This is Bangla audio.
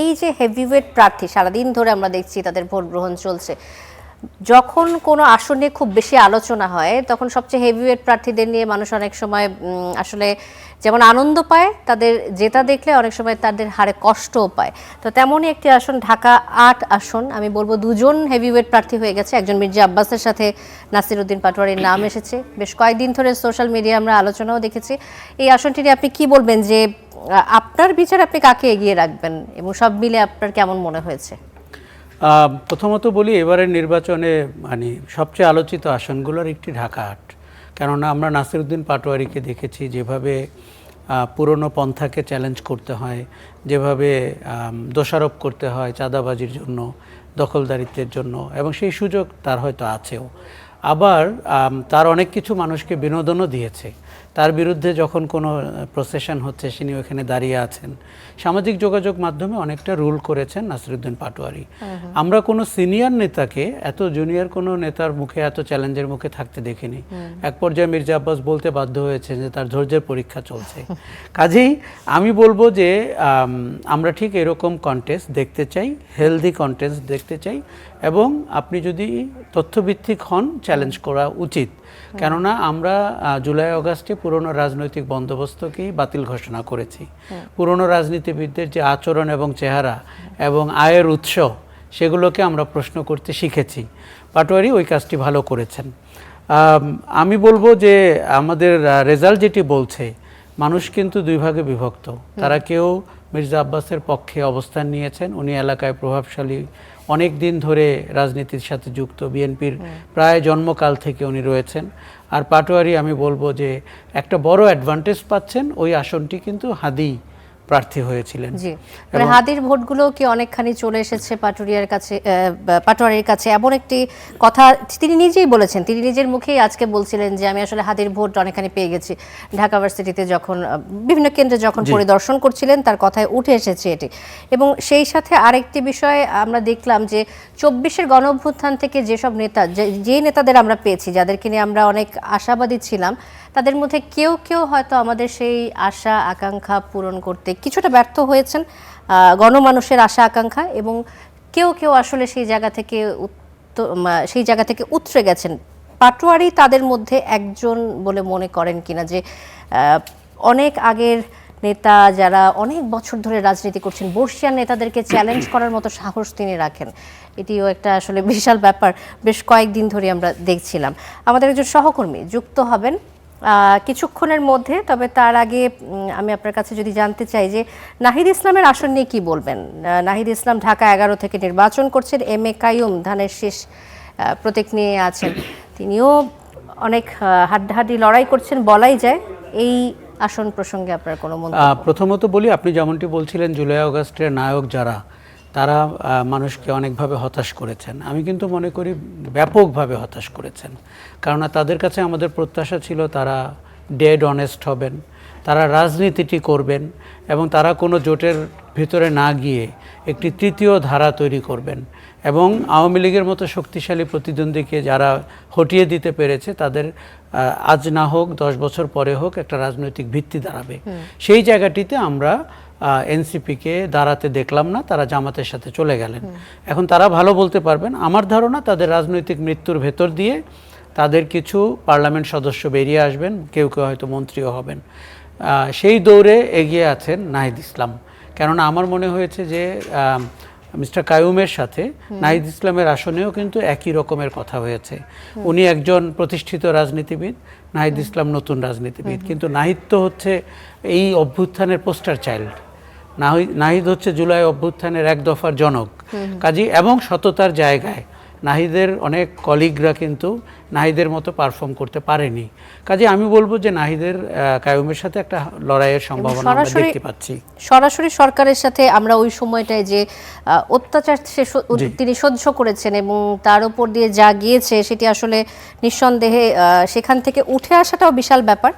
এই যে হেভিওয়েট প্রার্থী সারাদিন ধরে আমরা দেখছি তাদের ভোট গ্রহণ চলছে, যখন কোনো আসনে খুব বেশি আলোচনা হয় তখন সবচেয়ে হেভিওয়েট প্রার্থীদের নিয়ে মানুষ অনেক সময় আসলে যেমন আনন্দ পায়, তাদের জেতা দেখলে অনেক সময় তাদের হারে কষ্টও পায়। তো তেমনই একটি আসন ঢাকা ৮ আসন, আমি বলবো দুজন হেভিওয়েট প্রার্থী হয়ে গেছে। একজন মির্জা আব্বাসের সাথে নাসিরউদ্দিন পাটোয়ারির নাম এসেছে, বেশ কয়েকদিন ধরে সোশ্যাল মিডিয়া আমরা আলোচনাও দেখেছি। এই আসনটি নিয়ে আপনি কি বলবেন, যে আপনার বিচার আপনি কাকে এগিয়ে রাখবেন এবং সব মিলে আপনার কেমন মনে হয়েছে? প্রথমত বলি, এবারের নির্বাচনে মানে সবচেয়ে আলোচিত আসনগুলোর একটি ঢাকা ৮। কেননা আমরা নাসিরউদ্দিন পাটোয়ারিকে দেখেছি যেভাবে পুরনো পন্থাকে চ্যালেঞ্জ করতে হয়, যেভাবে দোষারোপ করতে হয় চাঁদাবাজির জন্য, দখলদারিত্বের জন্য, এবং সেই সুযোগ তার হয়তো আছেও। আবার তার অনেক কিছু মানুষকে বিনোদনও দিয়েছে। তার বিরুদ্ধে যখন কোনো প্রসেশন হচ্ছে তিনি ওখানে দাঁড়িয়ে আছেন, সামাজিক যোগাযোগ মাধ্যমে অনেকটা রুল করেছেন নাসিরউদ্দিন পাটোয়ারি। আমরা কোনো সিনিয়র নেতাকে এত জুনিয়র কোনো নেতার মুখে এত চ্যালেঞ্জের মুখে থাকতে দেখিনি। এক পর্যায়ে মির্জা আব্বাস বলতে বাধ্য হয়েছে যে তার ধৈর্যের পরীক্ষা চলছে। কাজেই আমি বলবো যে আমরা ঠিক এরকম কন্টেস্ট দেখতে চাই, হেলদি কন্টেস্ট দেখতে চাই, এবং আপনি যদি তথ্যভিত্তিক হন চ্যালেঞ্জ করা উচিত। কেননা আমরা জুলাই আগস্টে পুরনো রাজনৈতিক বন্দোবস্তকেই বাতিল ঘোষণা করেছি। পুরনো রাজনীতিবিদদের যে আচরণ এবং চেহারা এবং আয়ের উৎস, সেগুলোকে আমরা প্রশ্ন করতে শিখেছি। পাটোয়ারি ওই কাজটি ভালো করেছেন। আমি বলবো যে আমাদের রেজাল্ট যেটি বলছে, মানুষ কিন্তু দুই ভাগে বিভক্ত। তারা কেউ মির্জা আব্বাসের পক্ষে অবস্থান নিয়েছেন, উনি এলাকায় প্রভাবশালী, অনেক দিন ধরে রাজনীতির সাথে যুক্ত, বিএনপির প্রায় জন্মকাল থেকে উনি রয়েছেন। আর পাটোয়ারি আমি বলবো যে একটা বড় অ্যাডভান্টেজ পাচ্ছেন, ওই আসনটি কিন্তু হাদি প্রার্থী হয়েছিলেন। জি, মানে হাদির ভোটগুলো কি অনেকখানি চলে এসেছে পাটোয়ারির কাছে, পাটোয়ারির কাছে। এমন একটি কথা তিনি নিজেই বলেছেন, তিনি নিজের মুখেই আজকে বলছিলেন যে আমি আসলে হাদির ভোট অনেকখানি পেয়ে গেছি। ঢাকা ভার্সিটিতে যখন বিভিন্ন কেন্দ্রে যখন পরিদর্শন করছিলেন তার কথায় উঠে এসেছে এটি। এবং সেই সাথে আরেকটি বিষয় আমরা দেখলাম যে ২৪-এর গণঅভ্যুত্থান থেকে যেসব নেতা, যে নেতাদের আমরা পেয়েছি, যাদেরকে নিয়ে আমরা অনেক আশাবাদী ছিলাম, তাদের মধ্যে কেউ কেউ হয়তো আমাদের সেই আশা আকাঙ্ক্ষা পূরণ করতে কিছুটা ব্যর্থ হয়েছেন, গণমানুষের আশা আকাঙ্ক্ষা, এবং কেউ কেউ আসলে সেই জায়গা থেকে উতরে গেছেন। পাটোয়ারি তাদের মধ্যে একজন বলে মনে করেন কিনা, যে অনেক আগের নেতা যারা অনেক বছর ধরে রাজনীতি করছেন, বর্ষিয়ান নেতাদেরকে চ্যালেঞ্জ করার মতো সাহস তিনি রাখেন? এটিও একটা আসলে বিশাল ব্যাপার, বেশ কয়েকদিন ধরে আমরা দেখছিলাম। আমাদের একজন সহকর্মী যুক্ত হবেন কিছুক্ষণের মধ্যে, তবে তার আগে আমি আপনার কাছে যদি জানতে চাই যে নাহিদ ইসলামের আসন নিয়ে কি বলবেন। নাহিদ ইসলাম ঢাকা ১১ থেকে নির্বাচন করছেন, এম এ কাইয়ুম ধানের শীষ প্রতীক নিয়ে আছেন, তিনিও অনেক হাড্ডাহাড্ডি লড়াই করছেন বলাই যায়। এই আসন প্রসঙ্গে আপনার কোনো মন্তব্য? প্রথমত বলি, আপনি যেমনটি বলছিলেন জুলাই আগস্টের নায়ক যারা, তারা মানুষকে অনেকভাবে হতাশ করেছেন। আমি কিন্তু মনে করি ব্যাপকভাবে হতাশ করেছেন। কেননা তাদের কাছে আমাদের প্রত্যাশা ছিল তারা ডেড অনেস্ট হবেন, তারা রাজনীতিটি করবেন, এবং তারা কোনো জোটের ভিতরে না গিয়ে একটি তৃতীয় ধারা তৈরি করবেন, এবং আওয়ামী লীগের মতো শক্তিশালী প্রতিদ্বন্দ্বীকে যারা হটিয়ে দিতে পেরেছে তাদের আজ না হোক ১০ বছর পরে হোক একটা রাজনৈতিক ভিত্তি দাঁড়াবে। সেই জায়গাটিতে আমরা এনসিপিকে দাঁড়াতে দেখলাম না, তারা জামাতের সাথে চলে গেলেন। এখন তারা ভালো বলতে পারবেন। আমার ধারণা তাদের রাজনৈতিক মৃত্যুর ভেতর দিয়ে তাদের কিছু পার্লামেন্ট সদস্য বেরিয়ে আসবেন, কেউ কেউ হয়তো মন্ত্রীও হবেন। সেই দৌড়ে এগিয়ে আছেন নাহিদ ইসলাম। কেননা আমার মনে হয়েছে যে মিস্টার কাইয়ুমের সাথে নাহিদ ইসলামের আসনেও কিন্তু একই রকমের কথা হয়েছে। উনি একজন প্রতিষ্ঠিত রাজনীতিবিদ, নাহিদ ইসলাম নতুন রাজনীতিবিদ, কিন্তু নাহিদ তো হচ্ছে এই অভ্যুত্থানের পোস্টার চাইল্ড। নাহিদ হচ্ছে জুলাই অভ্যুত্থানের এক দফার জনক। কাজী এবং সততার জায়গায় নাহিদের অনেক কলিগরা কিন্তু নাহিদের মতো পারফর্ম করতে পারেনি। কাজে আমি বলবো যে নাহিদের কাইয়ুমের সাথে একটা লড়াইয়ের সম্ভাবনা আমরা দেখতে পাচ্ছি। সরাসরি সরকারের সাথে আমরা ওই সময়টায় যে অত্যাচার তিনি সহ্য করেছেন এবং তার উপর দিয়ে যা গিয়েছে সেটি আসলে নিঃসন্দেহে সেখান থেকে উঠে আসাটাও বিশাল ব্যাপার।